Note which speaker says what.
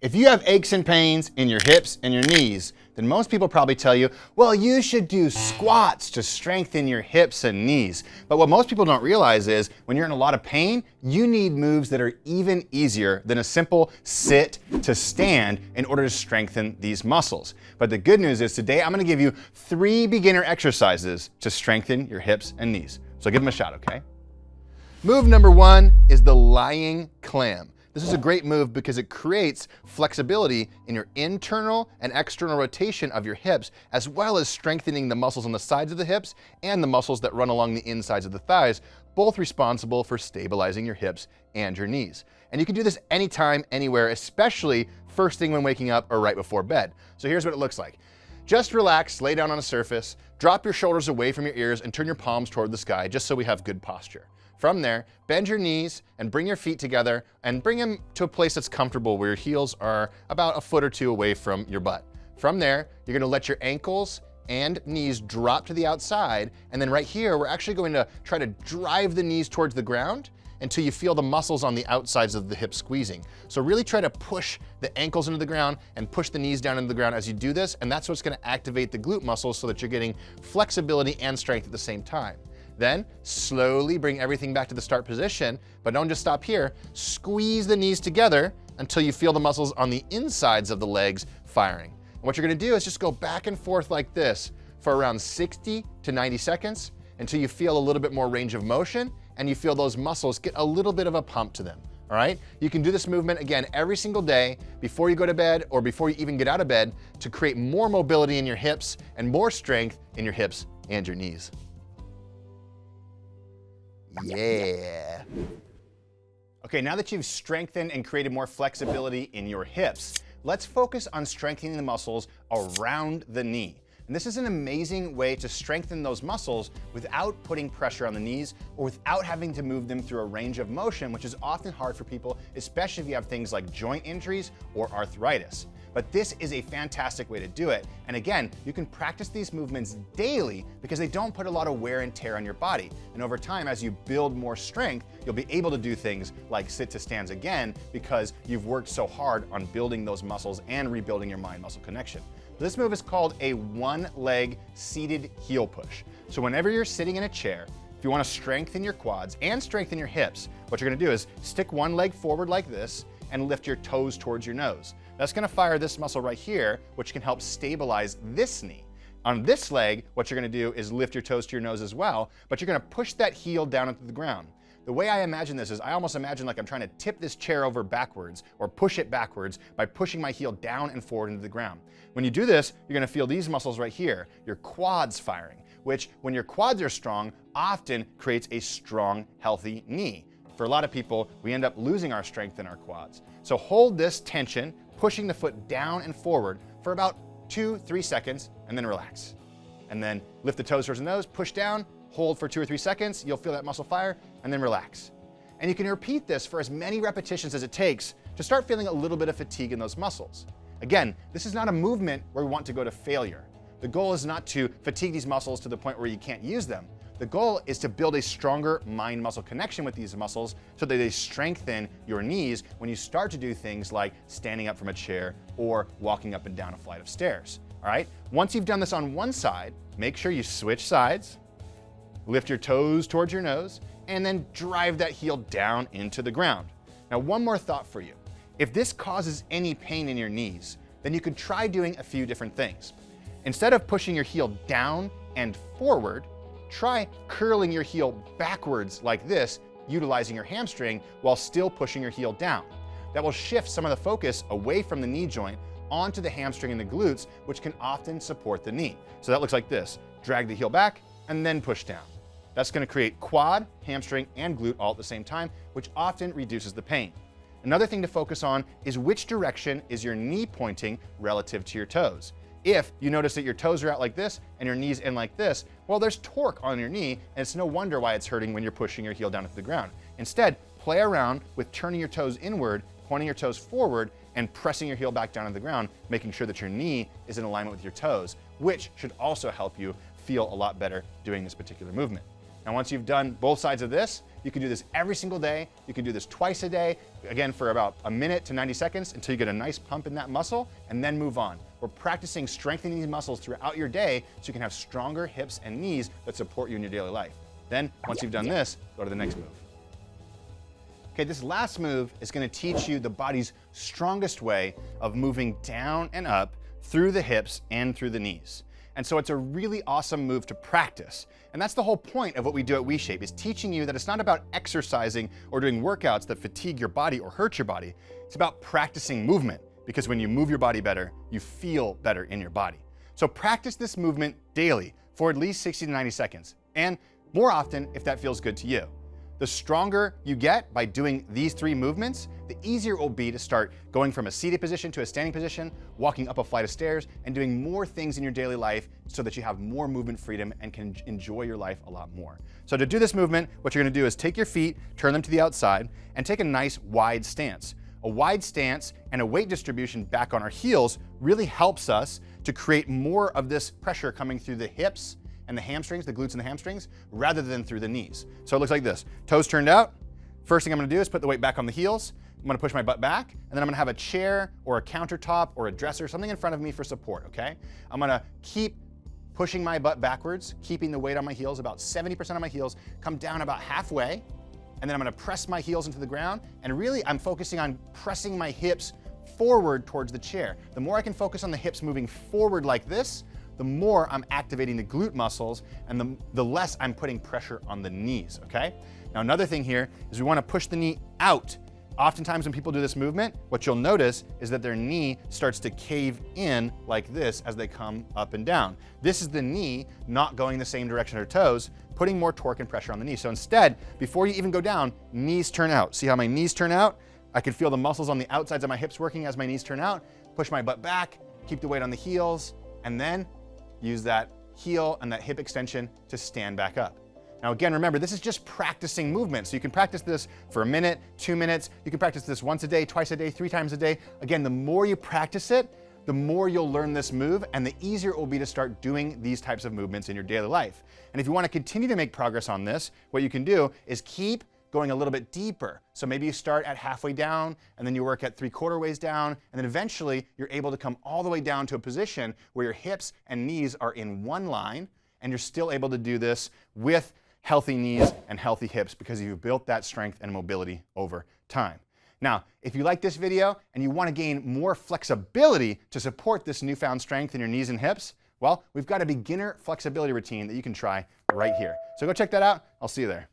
Speaker 1: If you have aches and pains in your hips and your knees, then most people probably tell you, well, you should do squats to strengthen your hips and knees. But what most people don't realize is when you're in a lot of pain, you need moves that are even easier than a simple sit to stand in order to strengthen these muscles. But the good news is today I'm gonna give you 3 beginner exercises to strengthen your hips and knees. So give them a shot, okay? Move number 1 is the lying clam. This is a great move because it creates flexibility in your internal and external rotation of your hips, as well as strengthening the muscles on the sides of the hips and the muscles that run along the insides of the thighs, both responsible for stabilizing your hips and your knees. And you can do this anytime, anywhere, especially first thing when waking up or right before bed. So here's what it looks like. Just relax, lay down on a surface, drop your shoulders away from your ears and turn your palms toward the sky just so we have good posture. From there, bend your knees and bring your feet together and bring them to a place that's comfortable where your heels are about a foot or 2 away from your butt. From there, you're gonna let your ankles and knees drop to the outside. And then right here, we're actually going to try to drive the knees towards the ground until you feel the muscles on the outsides of the hips squeezing. So really try to push the ankles into the ground and push the knees down into the ground as you do this. And that's what's gonna activate the glute muscles so that you're getting flexibility and strength at the same time. Then slowly bring everything back to the start position, but don't just stop here. Squeeze the knees together until you feel the muscles on the insides of the legs firing. And what you're gonna do is just go back and forth like this for around 60 to 90 seconds until you feel a little bit more range of motion and you feel those muscles get a little bit of a pump to them, all right? You can do this movement again every single day before you go to bed or before you even get out of bed to create more mobility in your hips and more strength in your hips and your knees. Yeah. Okay, now that you've strengthened and created more flexibility in your hips, let's focus on strengthening the muscles around the knee. And this is an amazing way to strengthen those muscles without putting pressure on the knees or without having to move them through a range of motion, which is often hard for people, especially if you have things like joint injuries or arthritis. But this is a fantastic way to do it. And again, you can practice these movements daily because they don't put a lot of wear and tear on your body. And over time, as you build more strength, you'll be able to do things like sit to stands again because you've worked so hard on building those muscles and rebuilding your mind-muscle connection. This move is called a one-leg seated heel push. So whenever you're sitting in a chair, if you want to strengthen your quads and strengthen your hips, what you're going to do is stick one leg forward like this and lift your toes towards your nose. That's gonna fire this muscle right here, which can help stabilize this knee. On this leg, what you're gonna do is lift your toes to your nose as well, but you're gonna push that heel down into the ground. The way I imagine this is I almost imagine like I'm trying to tip this chair over backwards or push it backwards by pushing my heel down and forward into the ground. When you do this, you're gonna feel these muscles right here, your quads firing, which when your quads are strong, often creates a strong, healthy knee. For a lot of people, we end up losing our strength in our quads. So hold this tension, pushing the foot down and forward for about 2-3 seconds and then relax. And then lift the toes towards the nose, push down, hold for 2 or 3 seconds, you'll feel that muscle fire, and then relax. And you can repeat this for as many repetitions as it takes to start feeling a little bit of fatigue in those muscles. Again, this is not a movement where we want to go to failure. The goal is not to fatigue these muscles to the point where you can't use them. The goal is to build a stronger mind-muscle connection with these muscles so that they strengthen your knees when you start to do things like standing up from a chair or walking up and down a flight of stairs, all right? Once you've done this on one side, make sure you switch sides, lift your toes towards your nose, and then drive that heel down into the ground. Now, one more thought for you. If this causes any pain in your knees, then you could try doing a few different things. Instead of pushing your heel down and forward, try curling your heel backwards like this, utilizing your hamstring while still pushing your heel down. That will shift some of the focus away from the knee joint onto the hamstring and the glutes, which can often support the knee. So that looks like this. Drag the heel back and then push down. That's going to create quad, hamstring, and glute all at the same time, which often reduces the pain. Another thing to focus on is which direction is your knee pointing relative to your toes. If you notice that your toes are out like this and your knee's in like this, well, there's torque on your knee, and it's no wonder why it's hurting when you're pushing your heel down into the ground. Instead, play around with turning your toes inward, pointing your toes forward, and pressing your heel back down to the ground, making sure that your knee is in alignment with your toes, which should also help you feel a lot better doing this particular movement. Now, once you've done both sides of this, you can do this every single day. You can do this twice a day, again, for about a minute to 90 seconds until you get a nice pump in that muscle, and then move on. We're practicing strengthening these muscles throughout your day so you can have stronger hips and knees that support you in your daily life. Then, once you've done this, go to the next move. Okay, this last move is going to teach you the body's strongest way of moving down and up through the hips and through the knees. And so it's a really awesome move to practice. And that's the whole point of what we do at WeShape, is teaching you that it's not about exercising or doing workouts that fatigue your body or hurt your body. It's about practicing movement, because when you move your body better, you feel better in your body. So practice this movement daily for at least 60 to 90 seconds, and more often if that feels good to you. The stronger you get by doing these 3 movements, the easier it will be to start going from a seated position to a standing position, walking up a flight of stairs, and doing more things in your daily life so that you have more movement freedom and can enjoy your life a lot more. So to do this movement, what you're gonna do is take your feet, turn them to the outside, and take a nice wide stance. A wide stance and a weight distribution back on our heels really helps us to create more of this pressure coming through the hips and the hamstrings, the glutes and the hamstrings, rather than through the knees. So it looks like this. Toes turned out. First thing I'm gonna do is put the weight back on the heels. I'm gonna push my butt back, and then I'm gonna have a chair or a countertop or a dresser, something in front of me for support, okay? I'm gonna keep pushing my butt backwards, keeping the weight on my heels, about 70% of my heels, come down about halfway, and then I'm gonna press my heels into the ground, and really I'm focusing on pressing my hips forward towards the chair. The more I can focus on the hips moving forward like this, the more I'm activating the glute muscles, and the less I'm putting pressure on the knees, okay? Now, another thing here is we wanna push the knee out. Oftentimes when people do this movement, what you'll notice is that their knee starts to cave in like this as they come up and down. This is the knee not going the same direction as their toes, putting more torque and pressure on the knee. So instead, before you even go down, knees turn out. See how my knees turn out? I can feel the muscles on the outsides of my hips working as my knees turn out. Push my butt back, keep the weight on the heels, and then use that heel and that hip extension to stand back up. Now again, remember, this is just practicing movement. So you can practice this for a minute, 2 minutes. You can practice this once a day, twice a day, 3 times a day. Again, the more you practice it, the more you'll learn this move, and the easier it will be to start doing these types of movements in your daily life. And if you want to continue to make progress on this, what you can do is keep going a little bit deeper. So maybe you start at halfway down, and then you work at 3/4 ways down, and then eventually you're able to come all the way down to a position where your hips and knees are in one line, and you're still able to do this with healthy knees and healthy hips because you've built that strength and mobility over time. Now, if you like this video and you want to gain more flexibility to support this newfound strength in your knees and hips, well, we've got a beginner flexibility routine that you can try right here. So go check that out. I'll see you there.